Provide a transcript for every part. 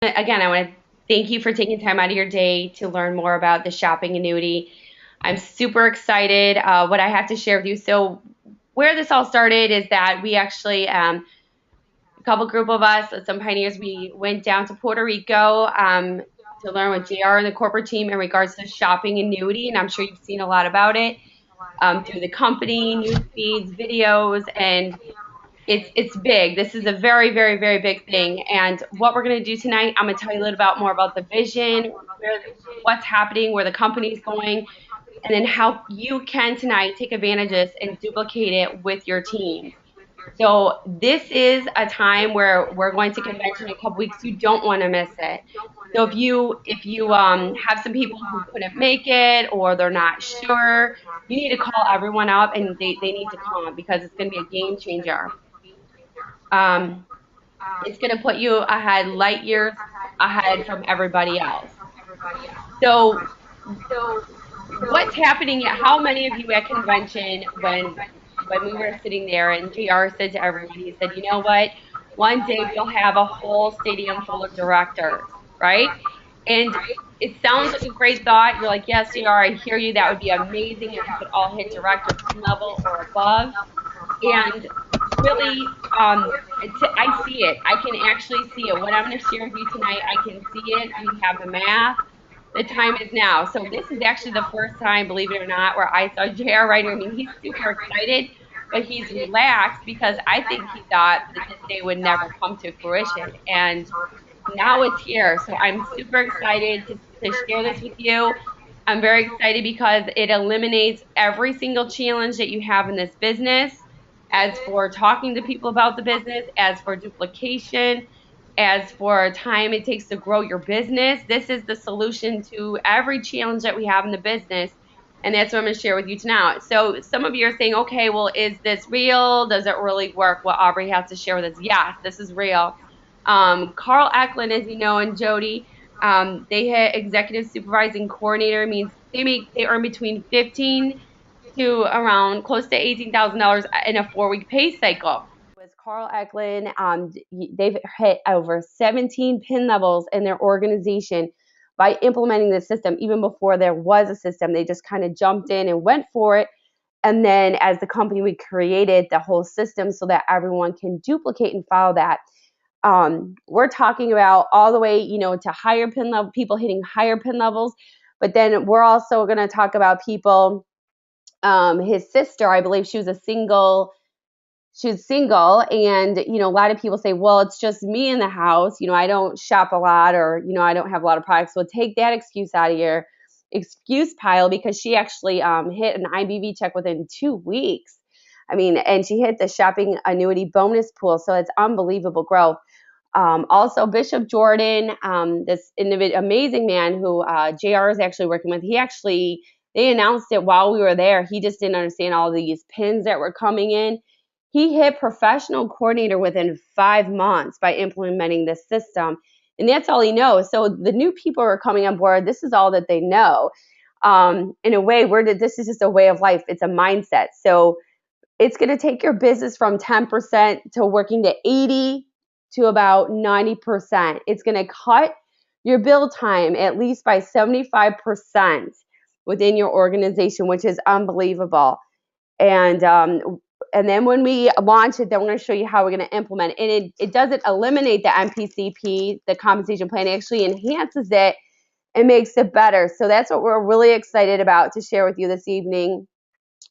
Again, I want to thank you for taking time out of your day to learn more about the shopping annuity. I'm super excited what I have to share with you. So, where this all started is that we actually, a couple group of us, some pioneers, we went down to Puerto Rico to learn with JR and the corporate team in regards to shopping annuity. And I'm sure you've seen a lot about it through the company, news feeds, videos, and it's big. This is a very, very, very big thing. And what we're going to do tonight, I'm going to tell you a little bit more about the vision, what's happening, where the company's going, and then how you can tonight take advantage of this and duplicate it with your team. So this is a time where we're going to convention in a couple weeks. You don't want to miss it. So if you have some people who couldn't make it or they're not sure, you need to call everyone up and they need to come because it's going to be a game changer. Um, it's going to put you ahead, light years ahead from everybody else. So what's happening? How many of you at convention when we were sitting there and JR said to everyone, he said, you know what? One day we'll have a whole stadium full of directors, right? And it sounds like a great thought. You're like, yes, JR, I hear you. That would be amazing if we could all hit director level or above. And really, I see it. I can actually see it. What I'm going to share with you tonight, I can see it. We have the math. The time is now. So this is actually the first time, believe it or not, where I saw JR right here. I mean, he's super excited, but he's relaxed because I think he thought that this day would never come to fruition. And now it's here. So I'm super excited to share this with you. I'm very excited because it eliminates every single challenge that you have in this business. As for talking to people about the business, as for duplication, as for time it takes to grow your business, this is the solution to every challenge that we have in the business. And that's what I'm going to share with you tonight. So some of you are saying, okay, well, is this real? Does it really work? What Aubrey has to share with us? Yes, this is real. Carl Eklund, as you know, and Jody, they hit executive supervising coordinator, means they earn between 15 to around close to $18,000 in a 4-week pay cycle. With Carl Eklund, they've hit over 17 pin levels in their organization by implementing the system. Even before there was a system, they just kind of jumped in and went for it. And then as the company, we created the whole system so that everyone can duplicate and follow that. We're talking about all the way, to higher pin level, people hitting higher pin levels. But then we're also going to talk about people. His sister, I believe she was single, and a lot of people say, well, it's just me in the house, I don't shop a lot, or I don't have a lot of products. So take that excuse out of your excuse pile, because she actually hit an IBV check within 2 weeks. I mean, and she hit the shopping annuity bonus pool, so it's unbelievable growth. Also, Bishop Jordan, this amazing man who JR is actually working with, they announced it while we were there. He just didn't understand all these pins that were coming in. He hit professional coordinator within 5 months by implementing this system. And that's all he knows. So the new people are coming on board. This is all that they know. In a way, this is just a way of life. It's a mindset. So it's going to take your business from 10% to working to 80 to about 90%. It's going to cut your build time at least by 75% within your organization, which is unbelievable. And then when we launch it, then we're going to show you how we're going to implement it. And it doesn't eliminate the MPCP, the compensation plan. It actually enhances it and makes it better. So that's what we're really excited about to share with you this evening,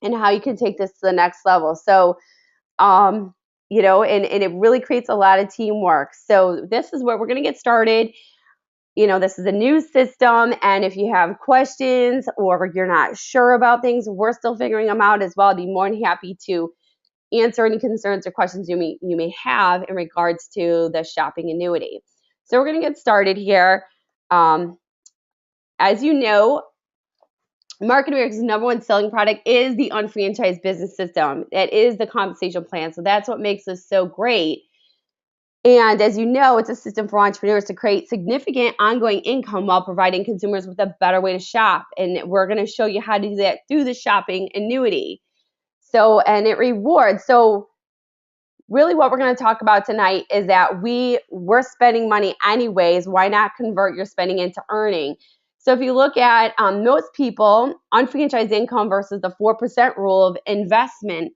and how you can take this to the next level. So, and it really creates a lot of teamwork. So this is where we're going to get started. This is a new system, and if you have questions or you're not sure about things, we're still figuring them out as well. I'd be more than happy to answer any concerns or questions you may have in regards to the shopping annuity. So we're going to get started here. As you know, Market America's number one selling product is the unfranchised business system. That is the compensation plan. So that's what makes this so great. And as you know, it's a system for entrepreneurs to create significant ongoing income while providing consumers with a better way to shop. And we're going to show you how to do that through the shopping annuity. So, and it rewards. So really what we're going to talk about tonight is that we're spending money anyways. Why not convert your spending into earning? So if you look at most people, unfranchised income versus the 4% rule of investment.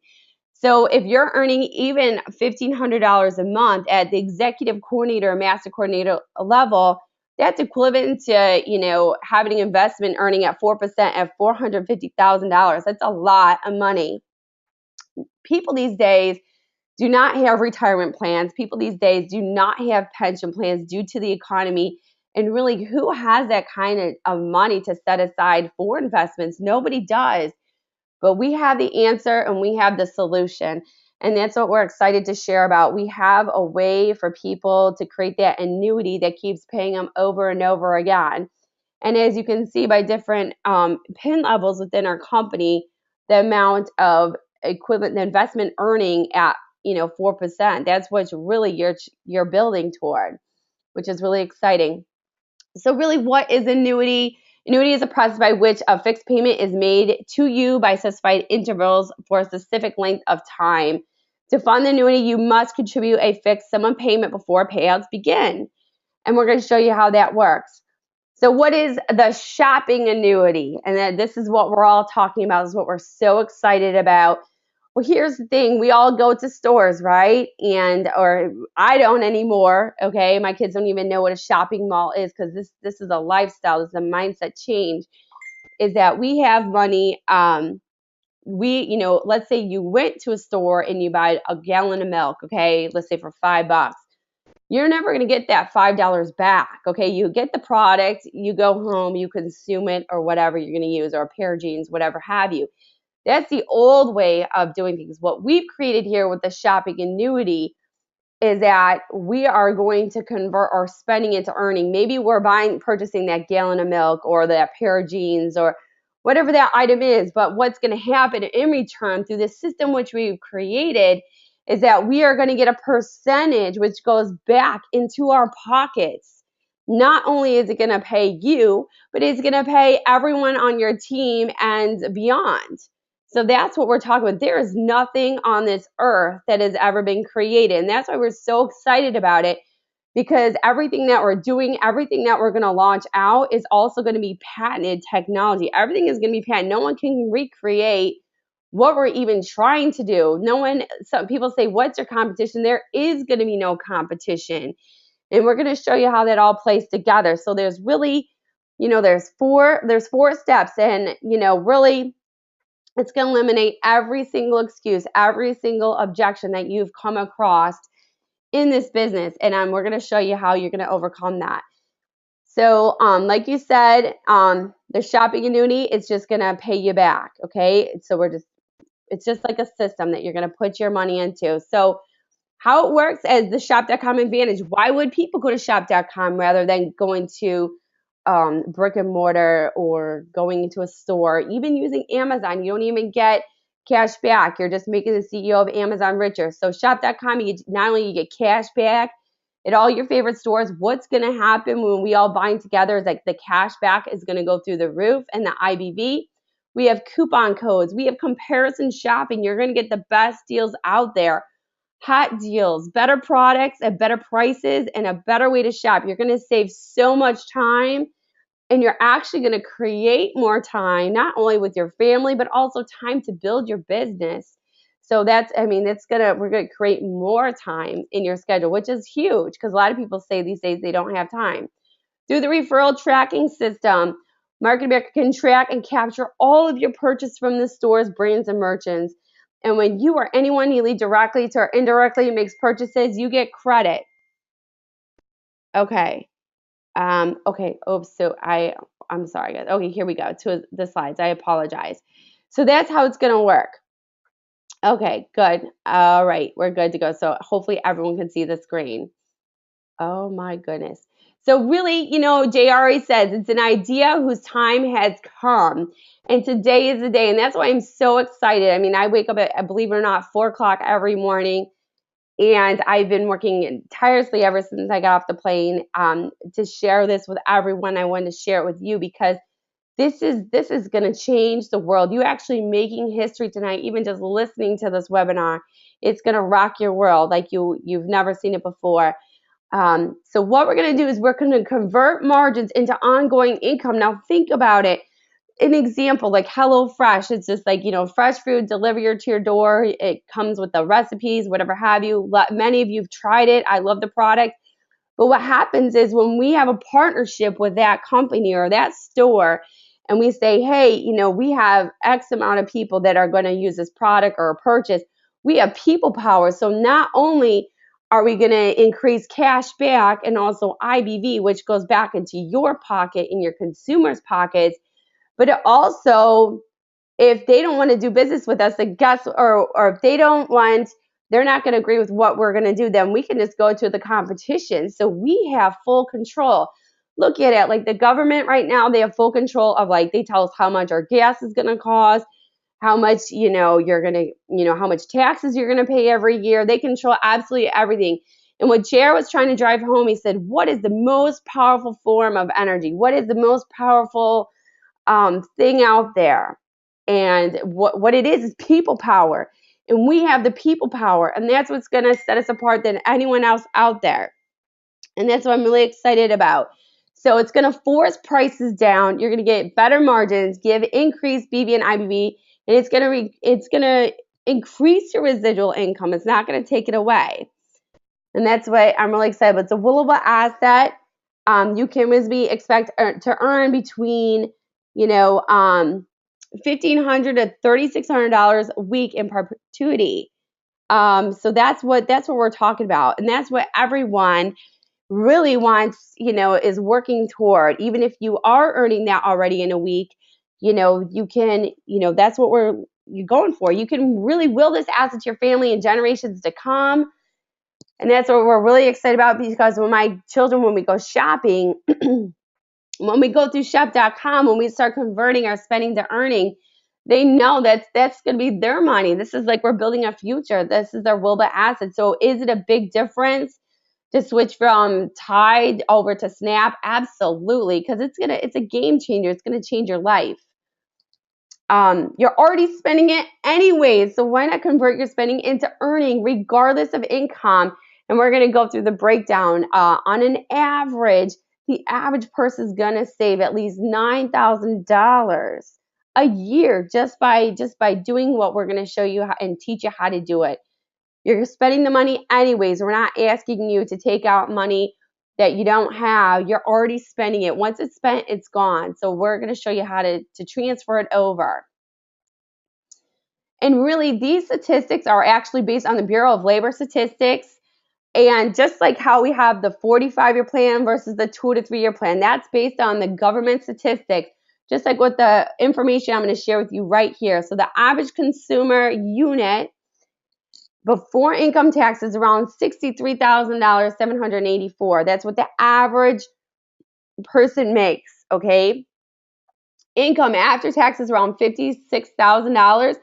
So if you're earning even $1,500 a month at the executive coordinator or master coordinator level, that's equivalent to, having an investment earning at 4% at $450,000. That's a lot of money. People these days do not have retirement plans. People these days do not have pension plans due to the economy. And really, who has that kind of money to set aside for investments? Nobody does. But we have the answer and we have the solution. And that's what we're excited to share about. We have a way for people to create that annuity that keeps paying them over and over again. And as you can see by different PIN levels within our company, the amount of equivalent investment earning at 4%. That's what really you're building toward, which is really exciting. So really, what is annuity? Annuity is a process by which a fixed payment is made to you by specified intervals for a specific length of time. To fund the annuity, you must contribute a fixed sum of payment before payouts begin. And we're going to show you how that works. So what is the shopping annuity? And this is what we're all talking about. This is what we're so excited about. Well, here's the thing. We all go to stores, right? Or I don't anymore, okay? My kids don't even know what a shopping mall is because this is a lifestyle. This is a mindset change, is that we have money. Let's say you went to a store and you buy a gallon of milk, okay? Let's say for $5. You're never going to get that $5 back, okay? You get the product, you go home, you consume it or whatever you're going to use, or a pair of jeans, whatever have you. That's the old way of doing things. What we've created here with the shopping annuity is that we are going to convert our spending into earning. Maybe we're purchasing that gallon of milk or that pair of jeans or whatever that item is. But what's going to happen in return through the system which we've created is that we are going to get a percentage which goes back into our pockets. Not only is it going to pay you, but it's going to pay everyone on your team and beyond. So that's what we're talking about. There is nothing on this earth that has ever been created. And that's why we're so excited about it, because everything that we're doing, everything that we're going to launch out is also going to be patented technology. Everything is going to be patented. No one can recreate what we're even trying to do. Some people say, what's your competition? There is going to be no competition. And we're going to show you how that all plays together. So there's really, there's four steps, and, really, it's going to eliminate every single excuse, every single objection that you've come across in this business. And we're going to show you how you're going to overcome that. So like you said, the shopping annuity, it's just going to pay you back. Okay. So it's just like a system that you're going to put your money into. So how it works as the shop.com advantage. Why would people go to shop.com rather than going to brick and mortar or going into a store? Even using Amazon, you don't even get cash back. You're just making the CEO of Amazon richer. So shop.com, not only you get cash back at all your favorite stores. What's going to happen when we all bind together is like the cash back is going to go through the roof, and the IBV. We have coupon codes. We have comparison shopping. You're going to get the best deals out there. Hot deals, better products at better prices, and a better way to shop. You're going to save so much time, and you're actually going to create more time, not only with your family, but also time to build your business. So we're going to create more time in your schedule, which is huge because a lot of people say these days they don't have time. Through the referral tracking system, Market America can track and capture all of your purchase from the stores, brands, and merchants. And when you or anyone you lead directly to or indirectly makes purchases, you get credit. Okay. Okay. Oh, so I'm sorry, guys. Okay, here we go to the slides. I apologize. So that's how it's going to work. Okay, good. All right, we're good to go. So hopefully everyone can see the screen. Oh my goodness. So really, JRA says it's an idea whose time has come. And today is the day. And that's why I'm so excited. I mean, I wake up at, believe it or not, 4 o'clock every morning. And I've been working tirelessly ever since I got off the plane to share this with everyone. I wanted to share it with you because this is going to change the world. You actually making history tonight, even just listening to this webinar, it's going to rock your world like you've never seen it before. So what we're going to do is we're going to convert margins into ongoing income. Now think about it. An example like HelloFresh, it's just like, fresh food delivered to your door. It comes with the recipes, whatever have you. Many of you have tried it. I love the product. But what happens is when we have a partnership with that company or that store, and we say, hey, we have X amount of people that are going to use this product or purchase, we have people power. So not only are we going to increase cash back and also IBV, which goes back into your pocket, in your consumers' pockets, but it also, if they don't want to do business with us, or if they don't want, they're not going to agree with what we're going to do, then we can just go to the competition. So we have full control. Look at it, like the government right now, they have full control of, like, they tell us how much our gas is going to cost, how much, you're going to, how much taxes you're going to pay every year. They control absolutely everything. And what Jared was trying to drive home, he said, what is the most powerful form of energy? What is the most powerful thing out there? And what it is people power. And we have the people power. And that's what's going to set us apart than anyone else out there. And that's what I'm really excited about. So it's going to force prices down. You're going to get better margins, give increased BV and IBV, and it's going to increase your residual income. It's not going to take it away. And that's what I'm really excited about. It's a willable asset. You can really expect to earn between, $1,500 to $3,600 a week in perpetuity. So that's what we're talking about, and that's what everyone really wants, is working toward. Even if you are earning that already in a week, you can, that's what you're going for. You can really will this asset to your family and generations to come. And that's what we're really excited about, because when my children, when we go shopping, when we go through shop.com, when we start converting our spending to earning, they know that's going to be their money. This is like we're building a future. This is their willable asset. So is it a big difference to switch from Tide over to Snap? Absolutely, because it's a game changer. It's going to change your life. You're already spending it anyway, so why not convert your spending into earning regardless of income? And we're going to go through the breakdown. On an average, the average person is going to save at least $9,000 a year just by doing what we're going to show you and teach you how to do it. You're spending the money anyways. We're not asking you to take out money that you don't have. You're already spending it. Once it's spent, it's gone. So we're going to show you how to transfer it over. And really, these statistics are actually based on the Bureau of Labor Statistics. And just like how we have the 45-year plan versus the 2 to 3 year plan, that's based on the government statistics, just like what the information I'm going to share with you right here. So the average consumer unit before income tax is around $63,784. That's what the average person makes, okay? Income after tax is around $56,000,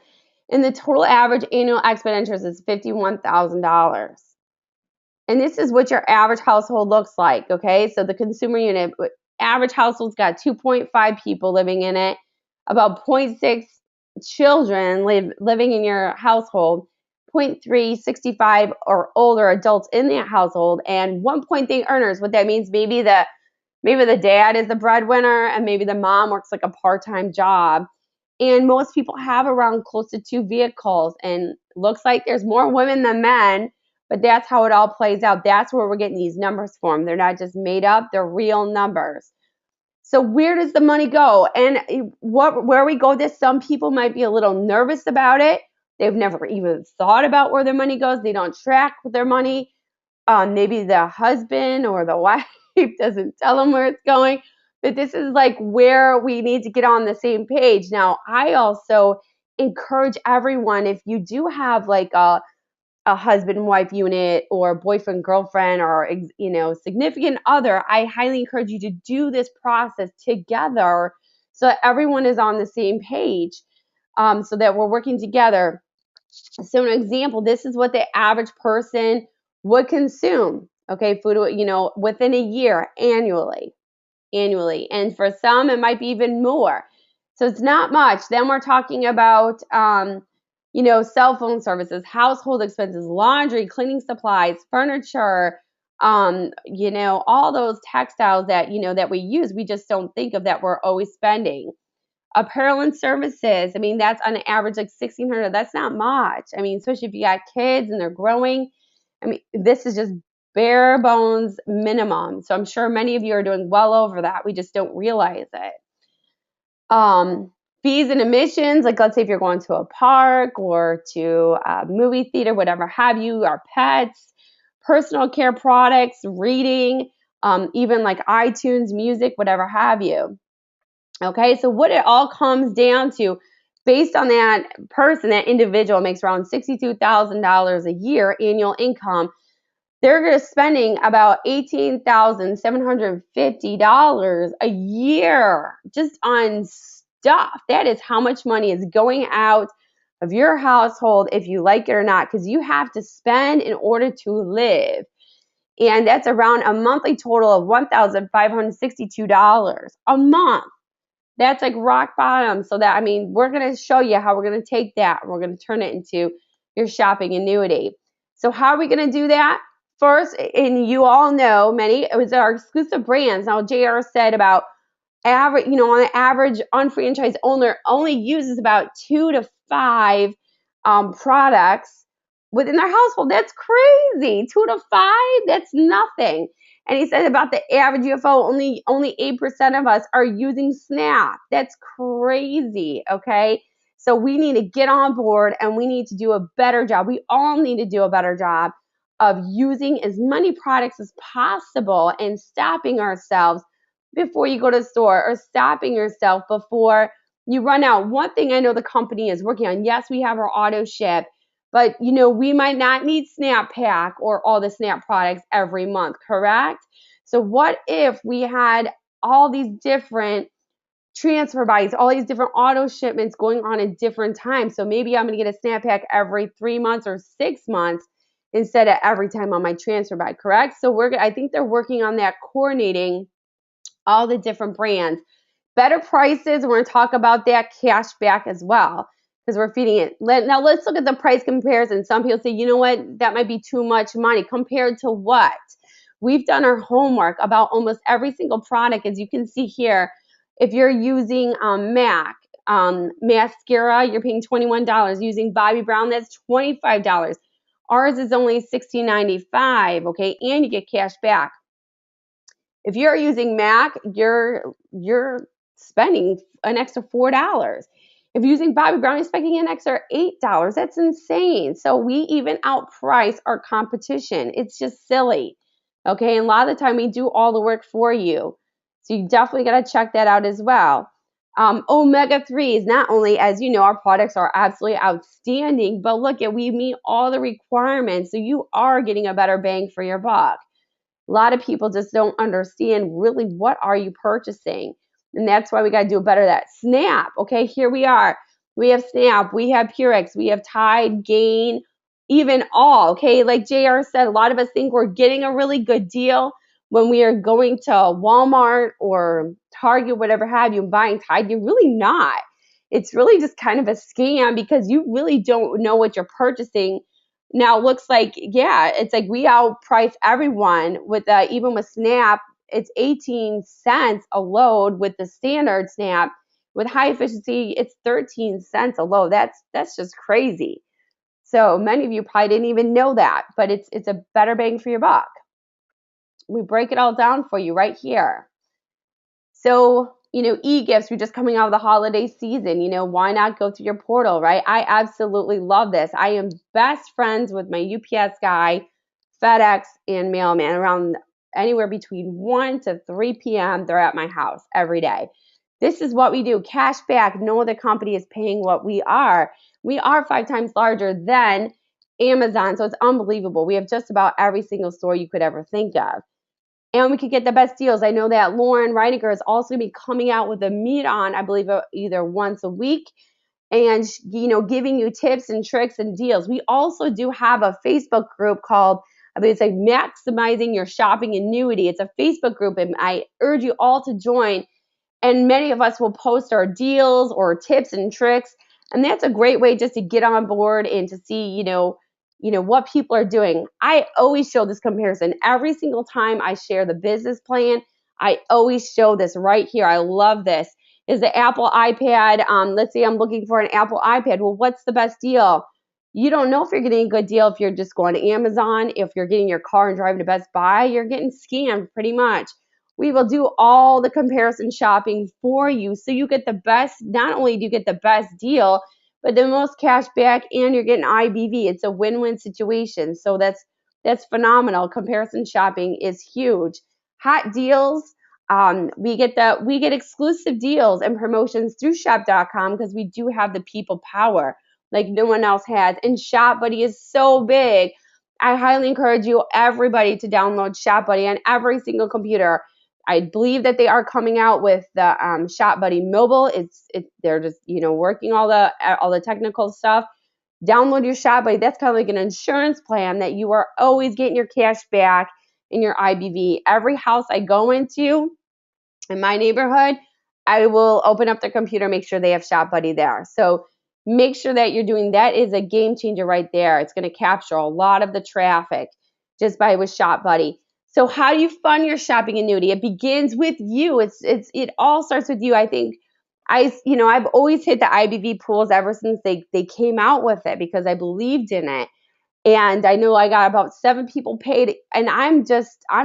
and the total average annual expenditures is $51,000. And this is what your average household looks like, okay? So the consumer unit, average household's got 2.5 people living in it, about 0.6 children living in your household, 0.3 65 or older adults in that household, and 1.3 earners. What that means, maybe the dad is the breadwinner and maybe the mom works like a part-time job. And most people have around close to 2 vehicles, and looks like there's more women than men, but that's how it all plays out. That's where we're getting these numbers from. They're not just made up, they're real numbers. So where does the money go? And where we go, this, some people might be a little nervous about it. They've never even thought about where their money goes. They don't track their money. Maybe the husband or the wife doesn't tell them where it's going. But this is like where we need to get on the same page. Now, I also encourage everyone, if you do have like a husband wife unit or boyfriend girlfriend or significant other, I highly encourage you to do this process together so that everyone is on the same page, so that we're working together. So an example, this is what the average person would consume, okay, food, within a year annually. annually. And for some, it might be even more. So it's not much. Then we're talking about, cell phone services, household expenses, laundry, cleaning supplies, furniture, all those textiles that we use. We just don't think of that we're always spending. Apparel and services, I mean, that's on average like $1,600. That's not much. I mean, especially if you got kids and they're growing. I mean, this is just bare bones minimum. So I'm sure many of you are doing well over that. We just don't realize it. Fees and admissions, like let's say if you're going to a park or to a movie theater, whatever have you, our pets, personal care products, reading, even like iTunes, music, whatever have you. Okay, so what it all comes down to, based on that person, that individual makes around $62,000 a year annual income, they're spending about $18,750 a year just on stuff. That is how much money is going out of your household, if you like it or not, because you have to spend in order to live. And that's around a monthly total of $1,562 a month. That's like rock bottom. So that, I mean, we're going to show you how we're going to take that and we're going to turn it into your shopping annuity. So how are we going to do that? First, and you all know it was our exclusive brands. Now, JR said about average, on an average, unfranchised owner only uses about 2 to 5 products within their household. That's crazy. 2 to 5, that's nothing. And he said about the average UFO, only 8% of us are using Snap. That's crazy, okay? So we need to get on board and we need to do a better job. We all need to do a better job of using as many products as possible and stopping ourselves before you go to the store, or stopping yourself before you run out. One thing I know the company is working on, yes, we have our auto ship, but we might not need Snap Pack or all the Snap products every month, correct? So what if we had all these different transfer buys, all these different auto shipments going on at different times? So maybe I'm going to get a Snap Pack every 3 months or 6 months instead of every time on my transfer buy, correct? So I think they're working on that, coordinating all the different brands. Better prices, we're going to talk about that, cash back as well, because we're feeding it. Now let's look at the price comparison. Some people say, you know what, that might be too much money. Compared to what? We've done our homework about almost every single product. As you can see here, if you're using MAC mascara, you're paying $21. Using Bobbi Brown, that's $25. Ours is only $16.95, okay, and you get cash back. If you're using MAC, you're spending an extra $4. If you're using Bobbi Brown, you're spending an extra $8. That's insane. So we even outprice our competition. It's just silly. Okay, and a lot of the time we do all the work for you. So you definitely got to check that out as well. Omega-3s, not only, as you know, our products are absolutely outstanding, but look, we meet all the requirements. So you are getting a better bang for your buck. A lot of people just don't understand really what are you purchasing. And that's why we got to do better at that. Snap, okay, here we are. We have Snap, we have Purex, we have Tide, Gain, even All, okay? Like JR said, a lot of us think we're getting a really good deal when we are going to Walmart or Target, whatever have you, and buying Tide. You're really not. It's really just kind of a scam because you really don't know what you're purchasing. Now it looks like, yeah, it's like we outprice everyone with even with Snap, it's 18 cents a load with the standard Snap. With high efficiency, it's 13 cents a load. That's just crazy. So many of you probably didn't even know that, but it's a better bang for your buck. We break it all down for you right here. So, e-gifts, we're just coming out of the holiday season. Why not go through your portal, right? I absolutely love this. I am best friends with my UPS guy, FedEx, and mailman. Around anywhere between 1 to 3 p.m., they're at my house every day. This is what we do. Cash back. No other company is paying what we are. We are 5 times larger than Amazon, so it's unbelievable. We have just about every single store you could ever think of. And we could get the best deals. I know that Lauren Reiniger is also going to be coming out with a meet on, I believe, either once a week, and giving you tips and tricks and deals. We also do have a Facebook group called I mean, it's like maximizing your shopping annuity. It's a Facebook group, and I urge you all to join. And many of us will post our deals or tips and tricks, and that's a great way just to get on board and to see, what people are doing. I always show this comparison every single time I share the business plan. I always show this right here. I love this. Is the Apple iPad? Let's say I'm looking for an Apple iPad. Well, what's the best deal? You don't know if you're getting a good deal if you're just going to Amazon. If you're getting your car and driving to Best Buy, you're getting scammed pretty much. We will do all the comparison shopping for you so you get the best. Not only do you get the best deal, but the most cash back, and you're getting IBV. It's a win-win situation. So that's phenomenal. Comparison shopping is huge. Hot deals. We get exclusive deals and promotions through shop.com because we do have the people power like no one else has. And Shop Buddy is so big. I highly encourage you, everybody, to download Shop Buddy on every single computer. I believe that they are coming out with the Shop Buddy Mobile. They're just working all the technical stuff. Download your Shop Buddy. That's kind of like an insurance plan that you are always getting your cash back in your IBV. Every house I go into in my neighborhood, I will open up their computer, make sure they have Shop Buddy there. So make sure that you're doing that. Is a game changer right there. It's going to capture a lot of the traffic just with Shop Buddy. So how do you fund your shopping annuity? It begins with you. It all starts with you. I think I've always hit the IBV pools ever since they came out with it because I believed in it. And I know I got about 7 people paid, and I'm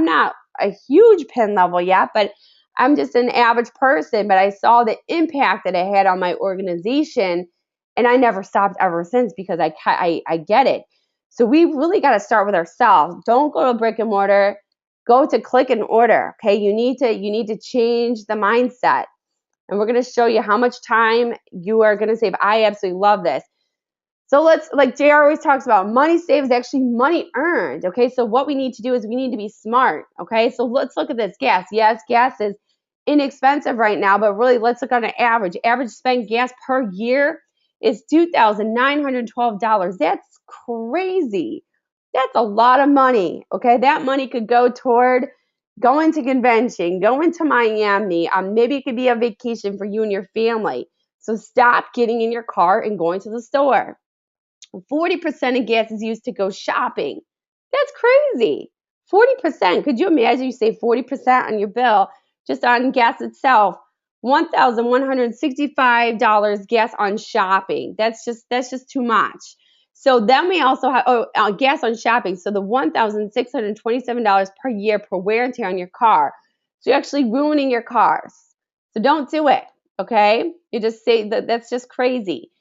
not a huge pin level yet, but I'm just an average person. But I saw the impact that it had on my organization, and I never stopped ever since because I get it. So we really got to start with ourselves. Don't go to brick and mortar. Go to click and order. Okay, you need to change the mindset, and we're going to show you how much time you are going to save. I absolutely love this. So like JR always talks about, money saved is actually money earned. Okay, so what we need to do is we need to be smart. Okay, so let's look at this gas. Yes, gas is inexpensive right now, but really let's look on an average. Average spent gas per year is $2,912. That's crazy. That's a lot of money. Okay, that money could go toward going to convention, going to Miami. Maybe it could be a vacation for you and your family. So stop getting in your car and going to the store. 40% of gas is used to go shopping. That's crazy. 40%. Could you imagine you save 40% on your bill just on gas itself? $1,165 gas on shopping. That's just too much. So then we also have gas on shopping. So the $1,627 per year per wear and tear on your car. So you're actually ruining your cars. So don't do it. Okay? You just say that's just crazy.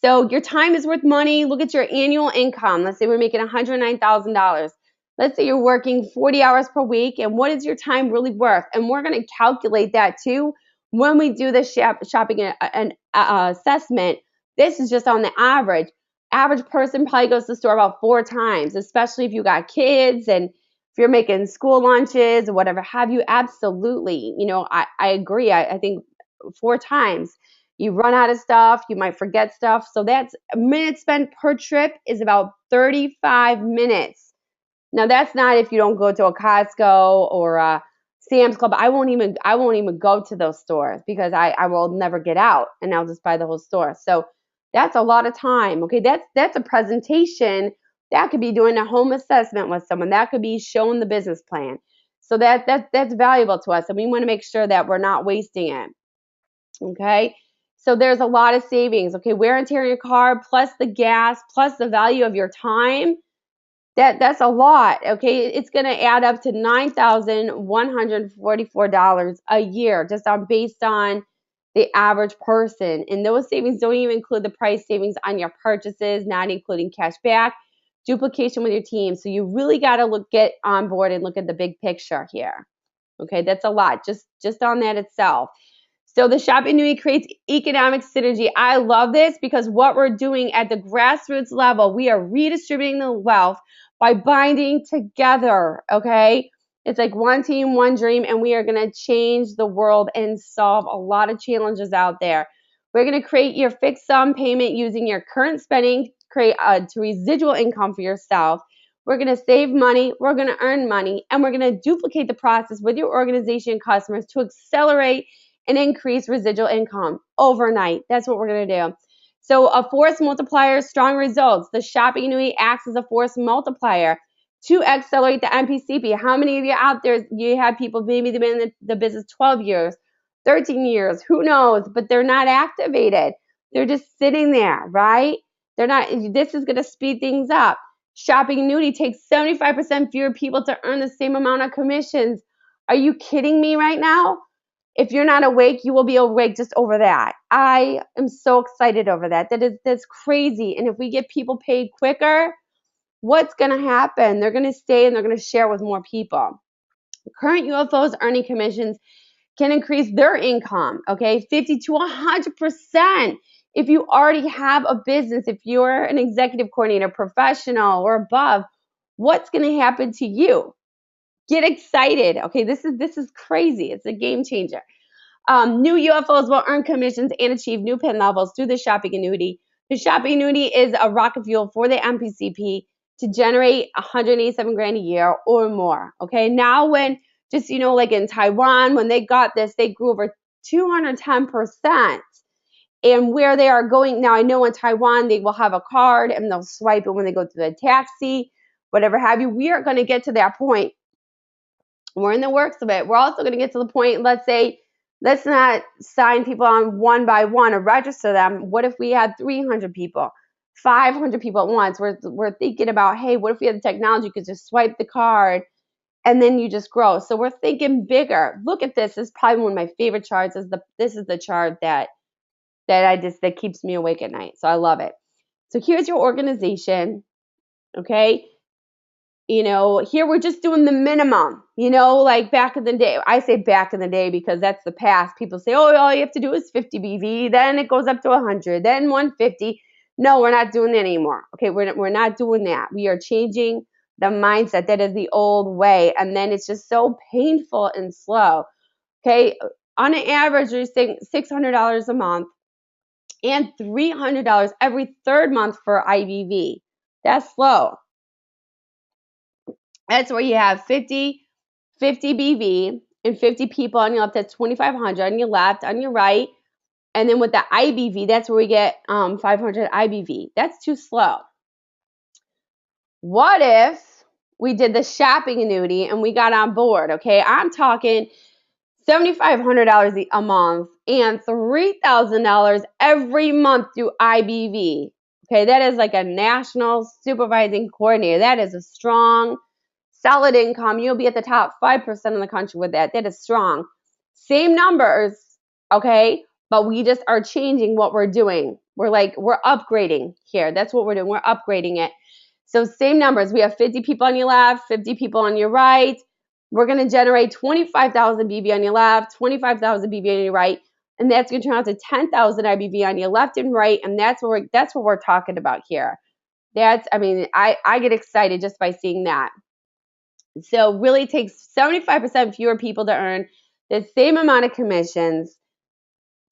So your time is worth money. Look at your annual income. Let's say we're making $109,000. Let's say you're working 40 hours per week, and what is your time really worth? And we're going to calculate that too when we do the shopping assessment. This is just on the average. Average person probably goes to the store about 4 times, especially if you got kids and if you're making school lunches or whatever have you. Absolutely. I agree. I think 4 times. You run out of stuff, you might forget stuff. So that's minutes spent per trip is about 35 minutes. Now that's not if you don't go to a Costco or a Sam's Club. I won't even go to those stores because I will never get out and I'll just buy the whole store. So that's a lot of time. Okay, that's a presentation. That could be doing a home assessment with someone. That could be showing the business plan. So that's valuable to us, and we want to make sure that we're not wasting it. Okay. So there's a lot of savings. Okay, wear and tear in your car, plus the gas, plus the value of your time. That's a lot. Okay, it's going to add up to $9,144 a year, just based on the average person. And those savings don't even include the price savings on your purchases, not including cash back, duplication with your team. So you really got to get on board and look at the big picture here. Okay, that's a lot just on that itself. So the shopping annuity creates economic synergy. I love this because what we're doing at the grassroots level, we are redistributing the wealth by binding together, okay? It's like one team, one dream, and we are going to change the world and solve a lot of challenges out there. We're going to create your fixed sum payment using your current spending, create a residual income for yourself. We're going to save money, we're going to earn money, and we're going to duplicate the process with your organization and customers to accelerate and increase residual income overnight. That's what we're going to do. So a force multiplier, strong results. The shopping annuity acts as a force multiplier to accelerate the MPCP. How many of you out there, you have people, maybe they've been in the business 12 years, 13 years, who knows, but they're not activated. They're just sitting there, right? They're not, this is going to speed things up. Shopping annuity takes 75% fewer people to earn the same amount of commissions. Are you kidding me right now? If you're not awake, you will be awake just over that. I am so excited over that. That's crazy. And if we get people paid quicker, what's going to happen? They're going to stay and they're going to share with more people. Current UFOs earning commissions can increase their income, okay, 50 to 100%. If you already have a business, if you're an executive coordinator, professional, or above, what's going to happen to you? Get excited, okay? This is crazy. It's a game changer. New UFOs will earn commissions and achieve new pin levels through the shopping annuity. The shopping annuity is a rocket fuel for the MPCP to generate 187 grand a year or more. Okay, now when just like in Taiwan, when they got this, they grew over 210%. And where they are going now, I know in Taiwan they will have a card and they'll swipe it when they go to the taxi, whatever have you. We are going to get to that point. We're in the works of it. We're also going to get to the point, let's not sign people on one by one or register them. What if we had 300 people, 500 people at once? We're thinking about, hey, what if we had the technology? You could just swipe the card and then you just grow. So we're thinking bigger. Look at this. This is probably one of my favorite charts. This is the chart that keeps me awake at night. So I love it. So here's your organization. Okay. Here we're just doing the minimum, like back in the day. I say back in the day because that's the past. People say, oh, all you have to do is 50 BV. Then it goes up to 100, then 150. No, we're not doing that anymore. Okay, we're not doing that. We are changing the mindset. That is the old way. And then it's just so painful and slow. Okay, on an average, you're saying $600 a month and $300 every third month for IBV. That's slow. That's where you have 50 BV and 50 people on your left. That's 2,500 on your left, on your right. And then with the IBV, that's where we get 500 IBV. That's too slow. What if we did the shopping annuity and we got on board? Okay, I'm talking $7,500 a month and $3,000 every month through IBV. Okay, that is like a national supervising coordinator. That is a strong, solid income. You'll be at the top 5% in the country with that. That is strong. Same numbers, okay, but we just are changing what we're doing. We're upgrading here. That's what we're doing. We're upgrading it. So same numbers. We have 50 people on your left, 50 people on your right. We're going to generate 25,000 BB on your left, 25,000 BB on your right, and that's going to turn out to 10,000 IBV on your left and right, and that's what we're talking about here. I get excited just by seeing that. So really takes 75% fewer people to earn the same amount of commissions.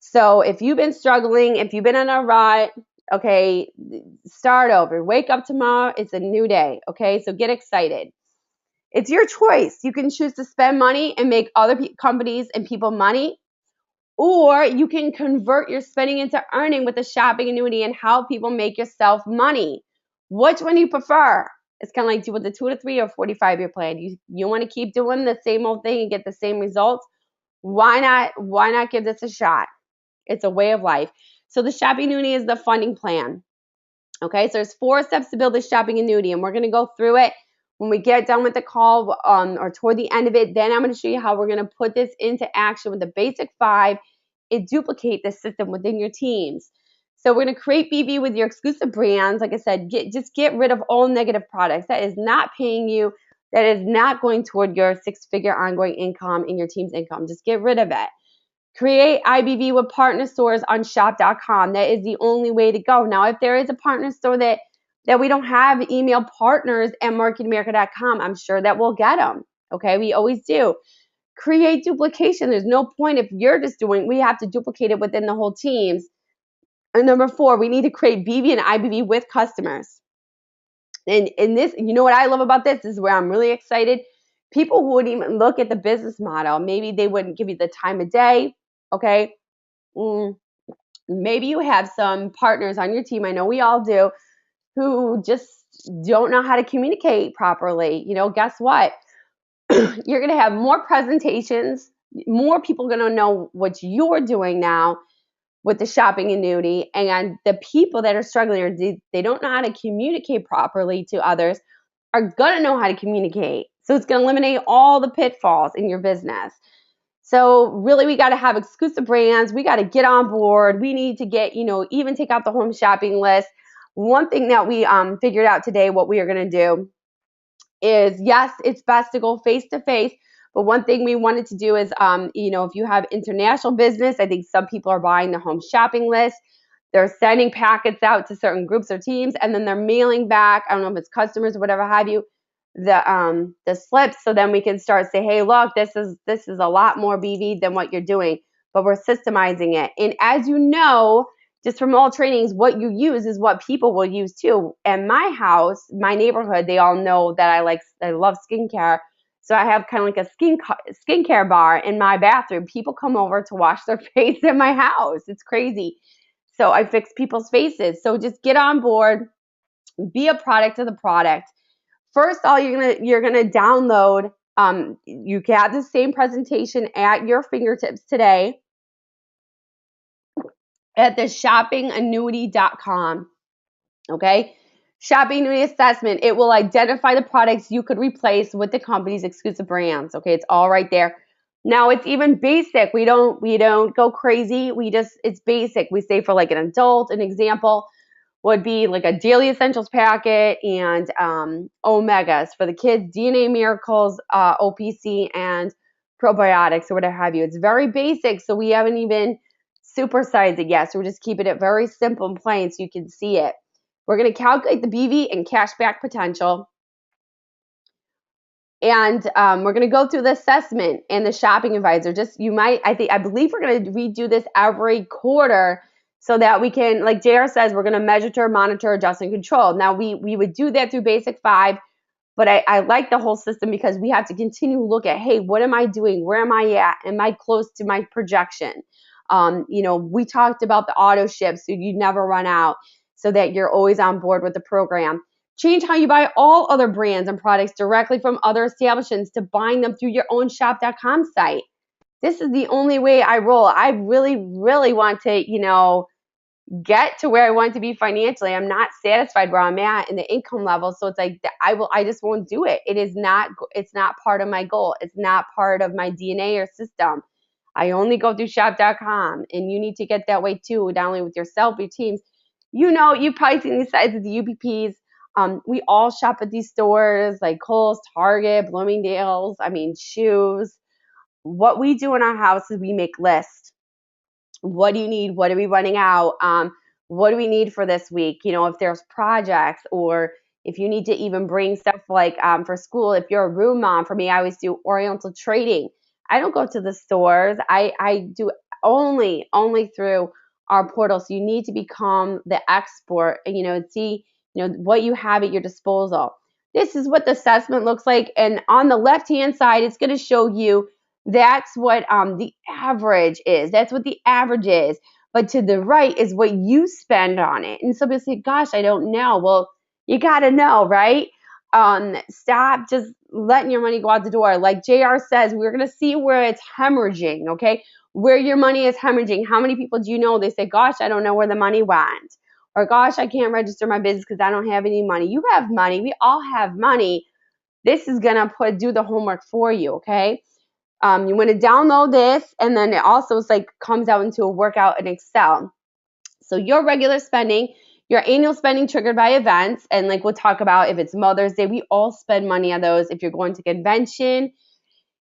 So if you've been struggling, if you've been in a rut, okay, start over. Wake up tomorrow. It's a new day, okay? So get excited. It's your choice. You can choose to spend money and make other companies and people money, or you can convert your spending into earning with a shopping annuity and help people make yourself money. Which one do you prefer? It's kind of like, do with the 2 to 3 or 45-year plan. You want to keep doing the same old thing and get the same results? Why not give this a shot? It's a way of life. So the shopping annuity is the funding plan. Okay, so there's 4 steps to build the shopping annuity, and we're going to go through it when we get done with the call or toward the end of it. Then I'm going to show you how we're going to put this into action with the basic 5 and duplicate the system within your teams. So we're going to create BV with your exclusive brands. Like I said, just get rid of all negative products. That is not paying you. That is not going toward your 6-figure ongoing income and your team's income. Just get rid of it. Create IBV with partner stores on shop.com. That is the only way to go. Now, if there is a partner store that we don't have, email partners at marketingamerica.com. I'm sure that we'll get them. Okay, we always do. Create duplication. There's no point if you're just doing, we have to duplicate it within the whole teams. And number 4, we need to create BV and IBV with customers. And this, you know what I love about this is where I'm really excited. People who wouldn't even look at the business model. Maybe they wouldn't give you the time of day. Okay. Mm, maybe you have some partners on your team. I know we all do, who just don't know how to communicate properly. Guess what? You're going to have more presentations. More people are going to know what you're doing now with the shopping annuity, and the people that are struggling or they don't know how to communicate properly to others are going to know how to communicate. So it's going to eliminate all the pitfalls in your business. So really, we got to have exclusive brands. We got to get on board. We need to get, even take out the home shopping list. One thing that we figured out today, what we are going to do is, yes, it's best to go face to face. But one thing we wanted to do is, if you have international business, I think some people are buying the home shopping list. They're sending packets out to certain groups or teams, and then they're mailing back, I don't know if it's customers or whatever have you, the slips. So then we can start say, hey, look, this is a lot more BV than what you're doing, but we're systemizing it. And as you know, just from all trainings, what you use is what people will use too. And my house, my neighborhood, they all know that I love skincare. So I have kind of like a skincare bar in my bathroom. People come over to wash their face in my house. It's crazy. So I fix people's faces. So just get on board, be a product of the product. First, all you're gonna download. You can have the same presentation at your fingertips today at the shoppingannuity.com. Okay, shopping annuity assessment. It will identify the products you could replace with the company's exclusive brands. Okay, it's all right there. Now it's even basic. We don't go crazy. It's basic. We say for like an adult, an example would be like a daily essentials packet and omegas for the kids, DNA miracles, OPC, and probiotics or whatever have you. It's very basic, so we haven't even supersized it yet. So we're just keeping it very simple and plain so you can see it. We're going to calculate the BV and cashback potential. And we're going to go through the assessment and the shopping advisor. I believe we're going to redo this every quarter so that we can, like JR says, we're going to measure, monitor, adjust, and control. Now, we would do that through Basic 5, but I like the whole system because we have to continue to look at, hey, what am I doing? Where am I at? Am I close to my projection? We talked about the auto ship, so you never run out, so that you're always on board with the program. Change how you buy all other brands and products directly from other establishments to buying them through your own shop.com site. This is the only way I roll. I really, really want to, get to where I want to be financially. I'm not satisfied where I'm at in the income level. So it's like, I just won't do it. It's not part of my goal. It's not part of my DNA or system. I only go through shop.com, and you need to get that way too, not only with yourself, your teams. You've probably seen these sites of the UPPs. We all shop at these stores like Kohl's, Target, Bloomingdale's, shoes. What we do in our house is we make lists. What do you need? What are we running out? What do we need for this week? If there's projects, or if you need to even bring stuff like for school, if you're a room mom, for me, I always do Oriental trading. I don't go to the stores. I do only through our portal. So you need to become the expert and, see, what you have at your disposal. This is what the assessment looks like. And on the left-hand side, it's going to show you that's what the average is. That's what the average is. But to the right is what you spend on it. And some people say, gosh, I don't know. Well, you got to know, right? Stop just letting your money go out the door. Like JR says, we're going to see where it's hemorrhaging, okay? Where your money is hemorrhaging. How many people do you know? They say, gosh, I don't know where the money went. Or gosh, I can't register my business because I don't have any money. You have money. We all have money. This is going to do the homework for you, okay? You want to download this, and then it also comes out into a workout in Excel. So your regular spending, your annual spending triggered by events, and we'll talk about if it's Mother's Day, we all spend money on those. If you're going to convention,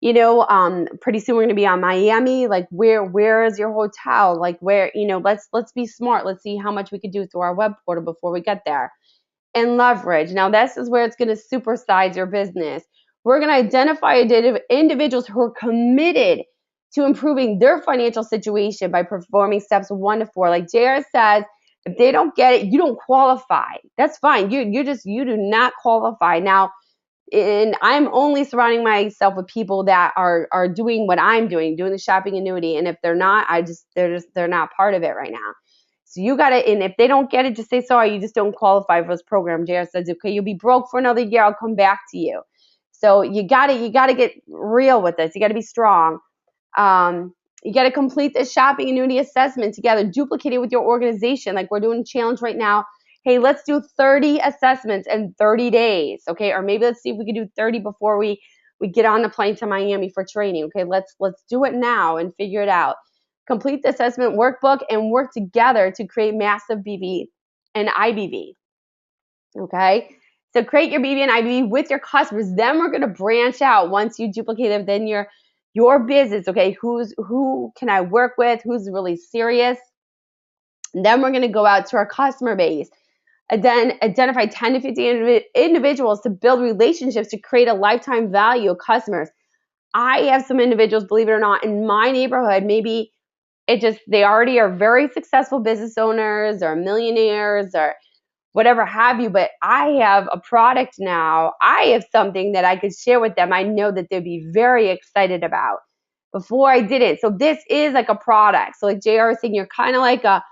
pretty soon we're going to be on Miami. Where is your hotel? Let's be smart. Let's see how much we could do through our web portal before we get there. And leverage. Now this is where it's going to supersize your business. We're going to identify individuals who are committed to improving their financial situation by performing steps 1 to 4. Like JR says, If they don't get it, you don't qualify. That's fine. You do not qualify. Now, and I'm only surrounding myself with people that are doing what I'm doing the shopping annuity. And if they're not, they're not part of it right now. So you got to, and if they don't get it, just say sorry. You just don't qualify for this program. JR says, okay, you'll be broke for another year. I'll come back to you. So you gotta get real with this. You gotta be strong. You got to complete the shopping annuity assessment together, duplicate it with your organization. Like we're doing a challenge right now. Hey, let's do 30 assessments in 30 days. Okay. Or maybe let's see if we can do 30 before we get on the plane to Miami for training. Okay. Let's do it now and figure it out. Complete the assessment workbook and work together to create massive BV and IBV. Okay. So create your BV and IBV with your customers. Then we're going to branch out once you duplicate it. Then your business. Okay. Who can I work with? Who's really serious? And then we're going to go out to our customer base and then identify 10 to 50 individuals to build relationships to create a lifetime value of customers. I have some individuals, believe it or not, in my neighborhood, maybe they already are very successful business owners or millionaires or whatever have you, but I have a product now. I have something that I could share with them. I know that they'd be very excited about. Before I didn't. So this is like a product. So like JR is saying, you're kind of like a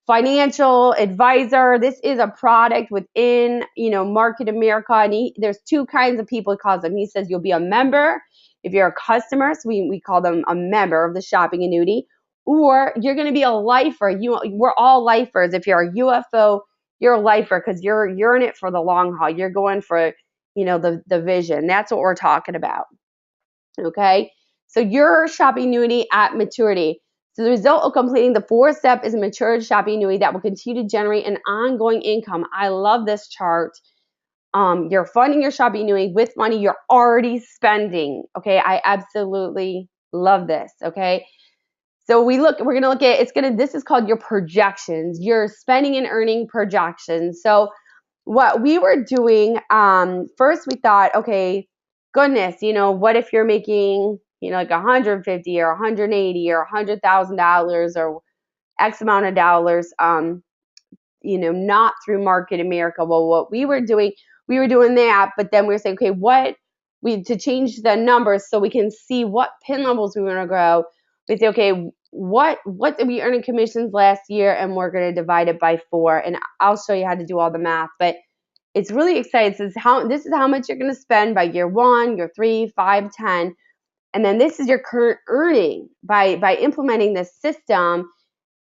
financial advisor. This is a product within, Market America. And there's two kinds of people he calls them. He says you'll be a member if you're a customer. So we call them a member of the shopping annuity. Or you're going to be a lifer. We're all lifers. If you're a UFO, you're a lifer because you're in it for the long haul. You're going for, the vision. That's what we're talking about. Okay. So your shopping annuity at maturity. So the result of completing the fourth step is a matured shopping annuity that will continue to generate an ongoing income. I love this chart. You're funding your shopping annuity with money you're already spending. Okay. I absolutely love this. Okay. So we're going to look at, this is called your projections, your spending and earning projections. So what we were doing, first we thought, okay, goodness, what if you're making, like 150 or 180 or $100,000 or X amount of dollars, not through Market America. Well, what we were doing that, but then we were saying, okay, to change the numbers so we can see what pin levels we want to grow. We say, okay, what did we earn in commissions last year? And we're going to divide it by 4. And I'll show you how to do all the math, but it's really exciting. This is how much you're going to spend by year 1, year 3, 5, 10. And then this is your current earning by implementing this system.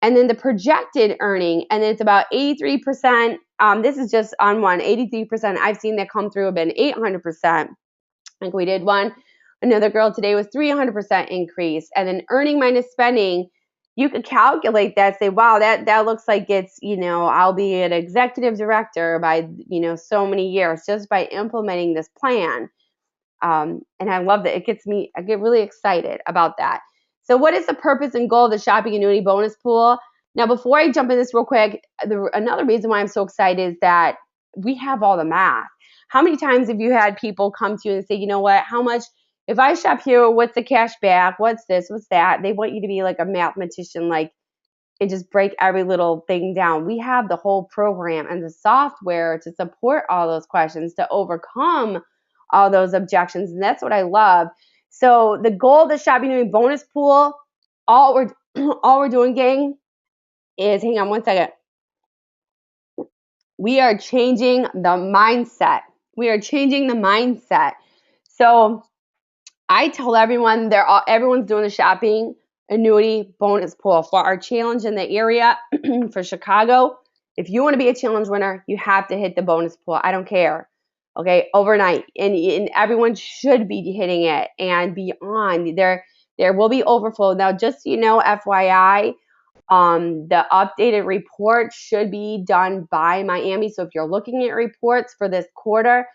And then the projected earning, and it's about 83%. This is just on one, 83%. I've seen that come through have been 800%. Like we did one. Another girl today was 300% increase. And then earning minus spending, you could calculate that, say, wow, that looks like it's, I'll be an executive director by, so many years just by implementing this plan. And I love that. I get really excited about that. So what is the purpose and goal of the shopping annuity bonus pool? Now, before I jump in this real quick, another reason why I'm so excited is that we have all the math. How many times have you had people come to you and say, you know what, how much, if I shop here, what's the cash back? What's this? What's that? They want you to be like a mathematician, and just break every little thing down. We have the whole program and the software to support all those questions, to overcome all those objections. And that's what I love. So the goal of the shopping annuity bonus pool, all we're doing, gang, is, hang on one second. We are changing the mindset. So I tell everyone everyone's doing the shopping annuity bonus pool for our challenge in the area for Chicago. If you want to be a challenge winner, you have to hit the bonus pool. I don't care. Okay, overnight, and everyone should be hitting it and beyond. There will be overflow. Now, just so you know, FYI, the updated report should be done by Miami. So if you're looking at reports for this quarter,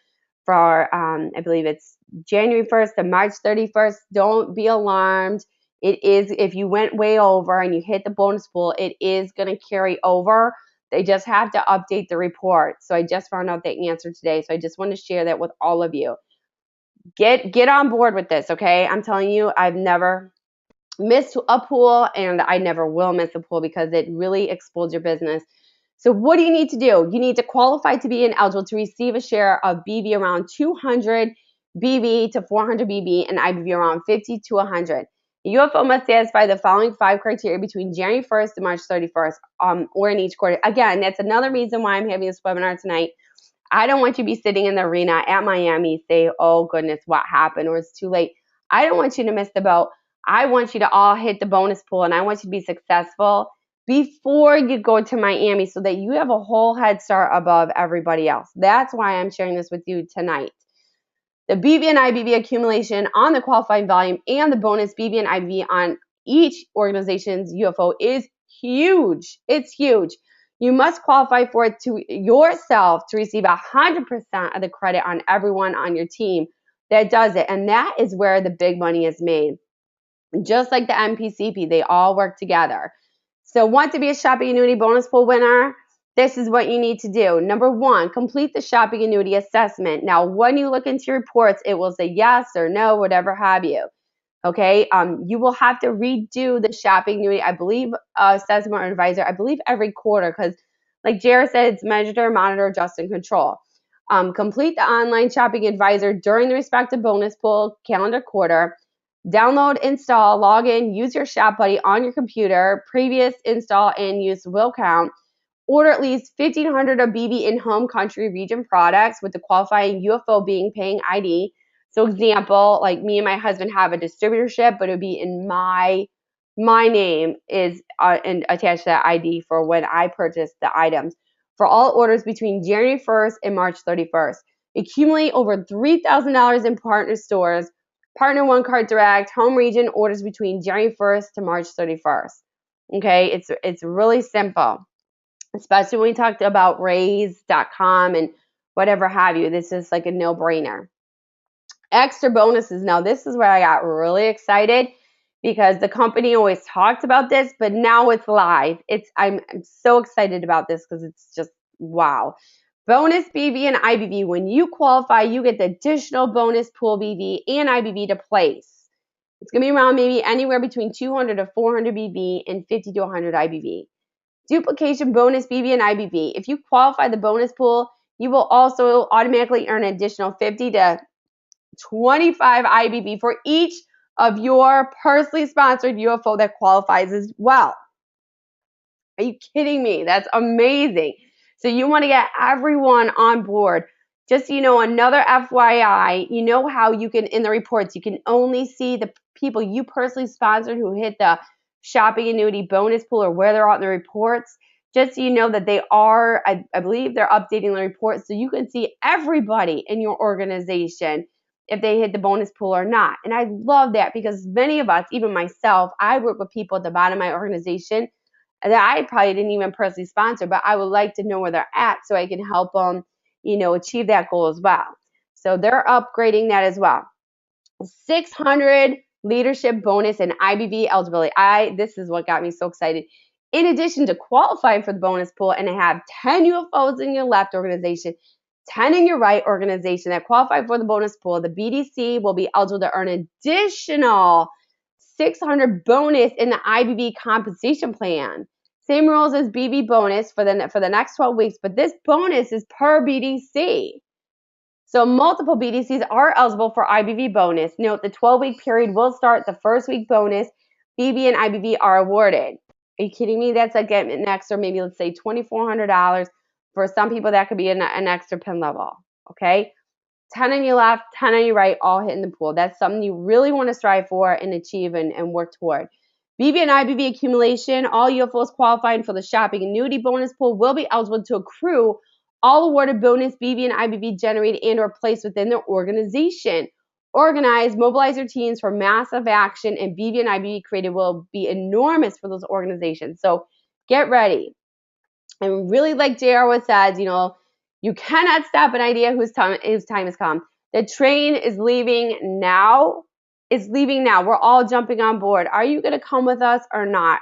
for I believe it's January 1st to March 31st, don't be alarmed. It is, if you went way over and you hit the bonus pool, it is going to carry over. They just have to update the report. So I just found out the answer today. So I just want to share that with all of you. Get on board with this, okay? I'm telling you, I've never missed a pool, and I never will miss a pool because it really explodes your business. So what do you need to do? You need to qualify to be eligible to receive a share of BV around 200 BV to 400 BV and IBV around 50 to 100. The UFO must satisfy the following 5 criteria between January 1st and March 31st, or in each quarter. Again, that's another reason why I'm having this webinar tonight. I don't want you to be sitting in the arena at Miami, say, oh goodness, what happened, or it's too late. I don't want you to miss the boat. I want you to all hit the bonus pool, and I want you to be successful before you go to Miami so that you have a whole head start above everybody else. That's why I'm sharing this with you tonight. The BV and IBV accumulation on the qualifying volume and the bonus BV and IBV on each organization's UFO is huge. It's huge. You must qualify for it to yourself to receive 100% of the credit on everyone on your team that does it. And that is where the big money is made. Just like the MPCP, they all work together. So want to be a Shopping Annuity bonus pool winner? This is what you need to do. Number 1, complete the Shopping Annuity assessment. Now, when you look into your reports, it will say yes or no, whatever have you. Okay, you will have to redo the Shopping Annuity, I believe, assessment or advisor, I believe every quarter, because like Jared said, it's measure, monitor, adjust, and control. Complete the online shopping advisor during the respective bonus pool calendar quarter. Download, install, log in, use your Shop Buddy on your computer. Previous install and use will count. Order at least 1,500 of BB in home country region products with the qualifying UFO being paying ID. So example, like me and my husband have a distributorship, but it would be in my name is and attached to that ID for when I purchased the items. For all orders between January 1st and March 31st. Accumulate over $3,000 in partner stores, Partner One Card Direct, home region orders between January 1st to March 31st. Okay, it's really simple, especially when we talked about raise.com and whatever have you. This is like a no-brainer. Extra bonuses. Now, this is where I got really excited because the company always talked about this, but now it's live. I'm so excited about this because it's just wow. Bonus BV and IBV. When you qualify, you get the additional bonus pool BV and IBV to place. It's going to be around maybe anywhere between 200 to 400 BV and 50 to 100 IBV. Duplication bonus BV and IBV. If you qualify the bonus pool, you will also automatically earn an additional 50 to 25 IBV for each of your personally sponsored UFO that qualifies as well. Are you kidding me? That's amazing. So you want to get everyone on board. Just so you know, another FYI, you know how you can, in the reports, you can only see the people you personally sponsored who hit the Shopping Annuity bonus pool or where they're at in the reports. Just so you know that they are, I believe they're updating the reports so you can see everybody in your organization if they hit the bonus pool or not. And I love that because many of us, even myself, I work with people at the bottom of my organization that I probably didn't even personally sponsor, but I would like to know where they're at so I can help them, achieve that goal as well. So they're upgrading that as well. 600 leadership bonus and IBV eligibility. This is what got me so excited. In addition to qualifying for the bonus pool and to have 10 UFOs in your left organization, 10 in your right organization that qualify for the bonus pool, the BDC will be eligible to earn additional 600 bonus in the IBV compensation plan. Same rules as BB bonus for the next 12 weeks, but this bonus is per BDC. So multiple BDCs are eligible for IBV bonus. Note the 12-week period will start the first week bonus. BB and IBV are awarded. Are you kidding me? That's like getting an extra, maybe let's say $2,400. For some people, that could be an extra pin level. Okay? 10 on your left, 10 on your right, all hitting the pool. That's something you really want to strive for and achieve and work toward. BB and IBV accumulation, all UFOs qualifying for the Shopping Annuity bonus pool will be eligible to accrue all awarded bonus BV and IBV generated and or placed within their organization. Organize, mobilize your teams for massive action, and BV and IBV created will be enormous for those organizations. So get ready. And really, like JR was says, you cannot stop an idea whose time has come. The train is leaving now. It's leaving now. We're all jumping on board. Are you going to come with us or not?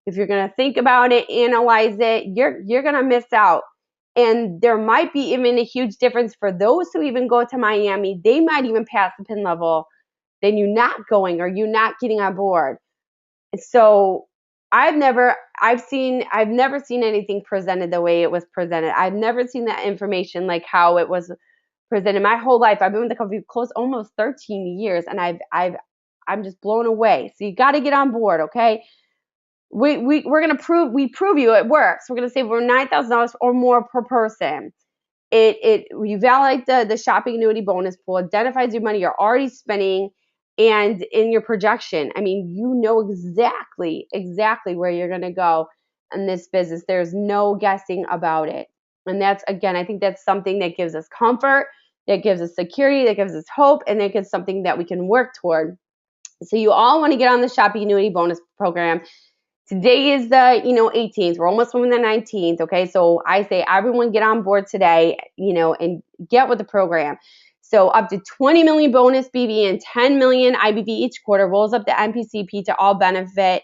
If you're going to think about it, analyze it, you're going to miss out. And there might be even a huge difference for those who even go to Miami. They might even pass the pin level than you not going or you not getting on board. So I've never I've never seen anything presented the way it was presented. I've never seen that information like how it was presented my whole life. I've been with the company close almost 13 years, and I'm just blown away. So you got to get on board, okay? We're gonna prove you it works. We're gonna save over $9,000 or more per person. You validate the shopping annuity bonus pool, identifies your money you're already spending, and in your projection. I mean, you know exactly where you're gonna go in this business. There's no guessing about it. And that's, again, I think that's something that gives us comfort, that gives us security, that gives us hope, and that gives something that we can work toward. So you all want to get on the shopping annuity bonus program. Today is the 18th. We're almost on the 19th. Okay, so I say everyone get on board today, and get with the program. So up to 20 million bonus BB and 10 million IBB each quarter rolls up the MPCP to all benefit.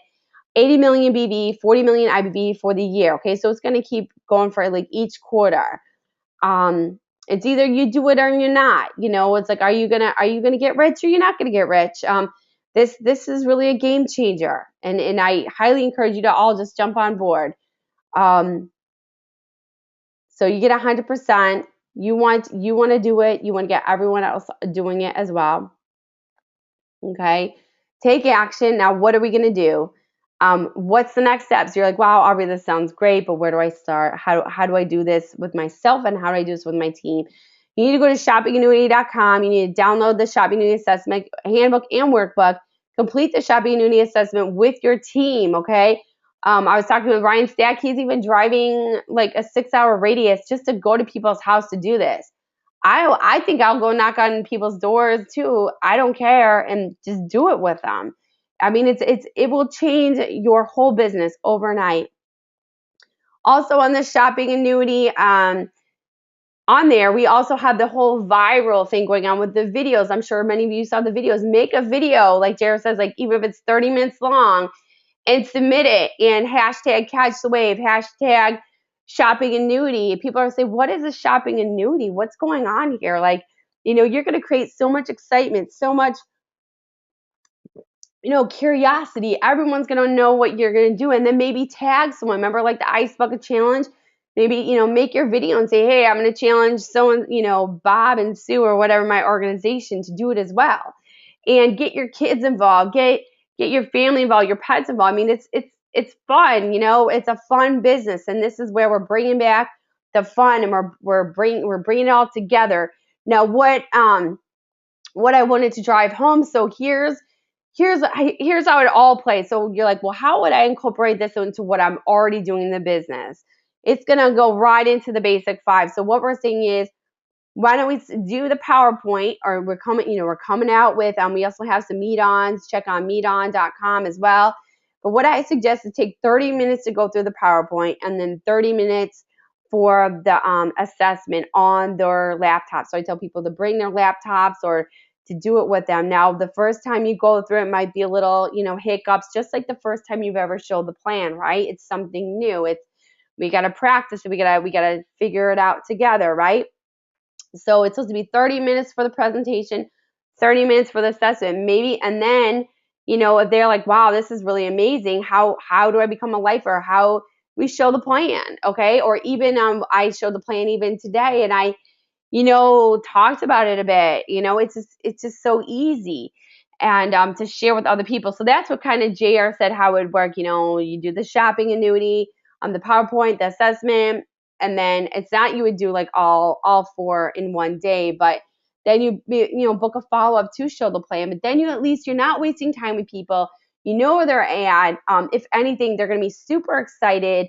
80 million BB, 40 million IBB for the year. Okay, so it's going to keep going for like each quarter. It's either you do it or you're not. It's like, are you gonna get rich or you're not gonna get rich? This is really a game changer, and I highly encourage you to all just jump on board. So you get 100%. You want to do it. You want to get everyone else doing it as well. Okay, take action. Now, what are we gonna do? What's the next steps? You're like, wow, Aubrey, this sounds great, but where do I start? How do I do this with myself, and how do I do this with my team? You need to go to shoppingannuity.com. You need to download the Shopping Annuity Assessment Handbook and Workbook. Complete the Shopping Annuity Assessment with your team, okay? I was talking with Ryan Stack. He's even driving like a 6-hour radius just to go to people's house to do this. I think I'll go knock on people's doors too. I don't care, and just do it with them. I mean, it will change your whole business overnight. Also on the shopping annuity, on there, we also have the whole viral thing going on with the videos. I'm sure many of you saw the videos. Make a video, like Jared says, like even if it's 30 minutes long, and submit it, and hashtag catch the wave, hashtag shopping annuity. People are saying, what is a shopping annuity? What's going on here? Like, you're going to create so much excitement, so much curiosity. Everyone's going to know what you're going to do, and then maybe tag someone. Remember, like the ice bucket challenge? Maybe, make your video and say, hey, I'm going to challenge someone, Bob and Sue or whatever, my organization, to do it as well. And get your kids involved, get your family involved, your pets involved. I mean, it's fun, it's a fun business, and this is where we're bringing back the fun, and we're bringing it all together. Now, what I wanted to drive home. So here's how it all plays. So you're like, well, how would I incorporate this into what I'm already doing in the business? It's gonna go right into the basic 5. So what we're saying is, why don't we do the PowerPoint? Or we're coming out with, we also have some meet-ons. Check on meeton.com as well. But what I suggest is take 30 minutes to go through the PowerPoint, and then 30 minutes for the assessment on their laptops. So I tell people to bring their laptops or to do it with them. Now, the first time you go through it might be a little, hiccups, just like the first time you've ever showed the plan, right? It's something new. We got to practice it. We got to figure it out together, right? So it's supposed to be 30 minutes for the presentation, 30 minutes for the assessment, maybe. And then, if they're like, wow, this is really amazing. How do I become a lifer? How we show the plan, okay? Or even I showed the plan even today, and I, talked about it a bit. It's just so easy, and to share with other people. So that's what kind of JR said how it would work. You do the shopping annuity, the PowerPoint, the assessment, and then it's not you would do like all 4 in one day, but then you book a follow-up to show the plan. But then at least you're not wasting time with people. You know where they're at. If anything, they're going to be super excited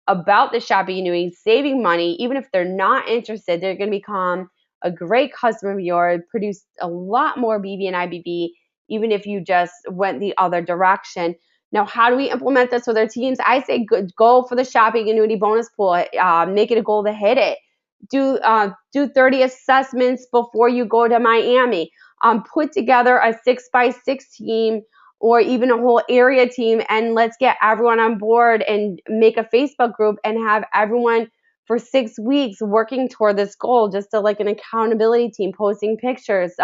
about the shopping annuity, saving money. Even if they're not interested, they're going to become a great customer of yours, produce a lot more BB and IBB, even if you just went the other direction. Now, how do we implement this with our teams? I say go for the shopping annuity bonus pool. Make it a goal to hit it. Do 30 assessments before you go to Miami. Put together a 6x6 team, or even a whole area team, and let's get everyone on board and make a Facebook group and have everyone for 6 weeks working toward this goal, just to like an accountability team, posting pictures,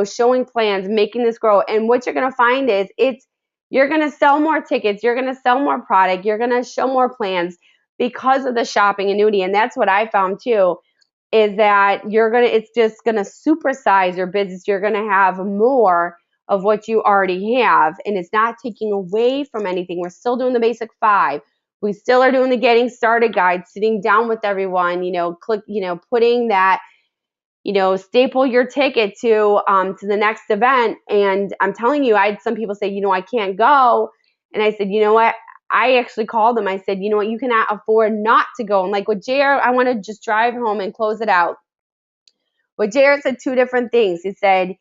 showing plans, making this grow. And what you're going to find is You're going to sell more tickets. You're going to sell more product. You're going to show more plans because of the shopping annuity. And that's what I found too, is that it's just going to supersize your business. You're going to have more of what you already have. And it's not taking away from anything. We're still doing the basic 5. We still are doing the getting started guide, sitting down with everyone, putting that, staple your ticket to the next event. And I'm telling you, I had some people say, I can't go. And I said, you know what? I actually called them. I said, you know what? You cannot afford not to go. And like with JR, I want to just drive home and close it out. But JR said 2 different things. He said,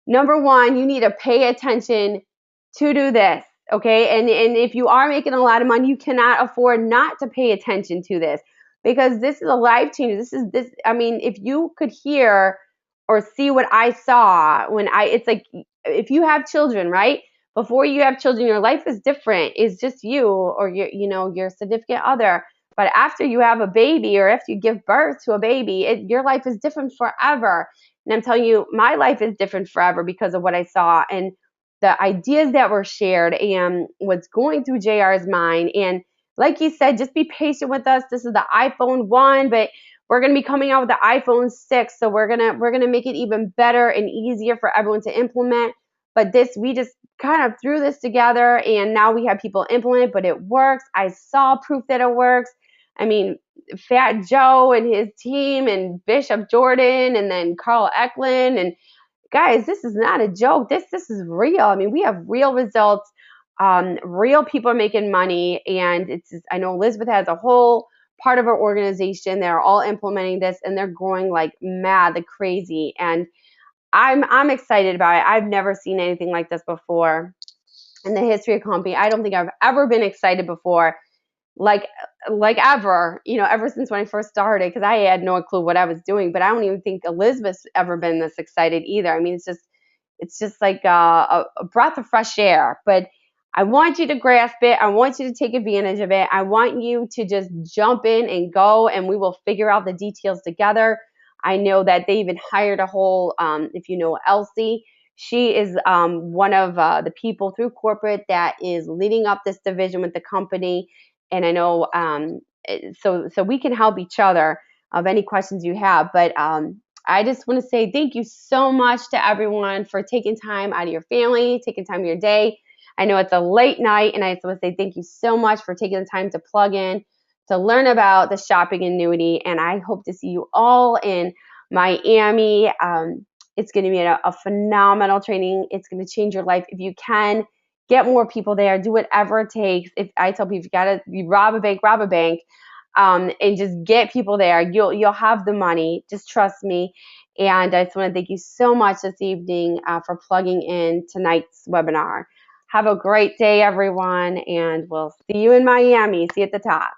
number 1, you need to pay attention to do this. Okay. And if you are making a lot of money, you cannot afford not to pay attention to this, because this is a life changer. If you could hear or see what I saw it's like, if you have children, right? Before you have children, your life is different. It's just you or your significant other. But after you have a baby, or after you give birth to a baby, your life is different forever. And I'm telling you, my life is different forever because of what I saw and the ideas that were shared and what's going through JR's mind. And like he said, just be patient with us. This is the iPhone 1, but we're going to be coming out with the iPhone 6. So we're going to make it even better and easier for everyone to implement. But we just kind of threw this together, and now we have people implement it, but it works. I saw proof that it works. I mean, Fat Joe and his team, and Bishop Jordan, and then Carl Eklund. And guys, this is not a joke. This is real. I mean, we have real results. Real people are making money, and I know Elizabeth has a whole part of her organization. They're all implementing this, and they're growing like mad, like crazy. And I'm excited about it. I've never seen anything like this before in the history of company. I don't think I've ever been excited before, like ever, ever since when I first started, because I had no clue what I was doing. But I don't even think Elizabeth's ever been this excited either. I mean, it's just like a breath of fresh air. But I want you to grasp it. I want you to take advantage of it. I want you to just jump in and go, and we will figure out the details together. I know that they even hired a whole, if you know Elsie, she is one of the people through corporate that is leading up this division with the company. And I know, so we can help each other of any questions you have. But I just want to say thank you so much to everyone for taking time out of your family, taking time of your day. I know it's a late night, and I just want to say thank you so much for taking the time to plug in to learn about the shopping annuity. And I hope to see you all in Miami. It's going to be a phenomenal training. It's going to change your life. If you can, get more people there. Do whatever it takes. If I tell people, you rob a bank, and just get people there. You'll have the money. Just trust me. And I just want to thank you so much this evening for plugging in tonight's webinar. Have a great day, everyone, and we'll see you in Miami. See you at the top.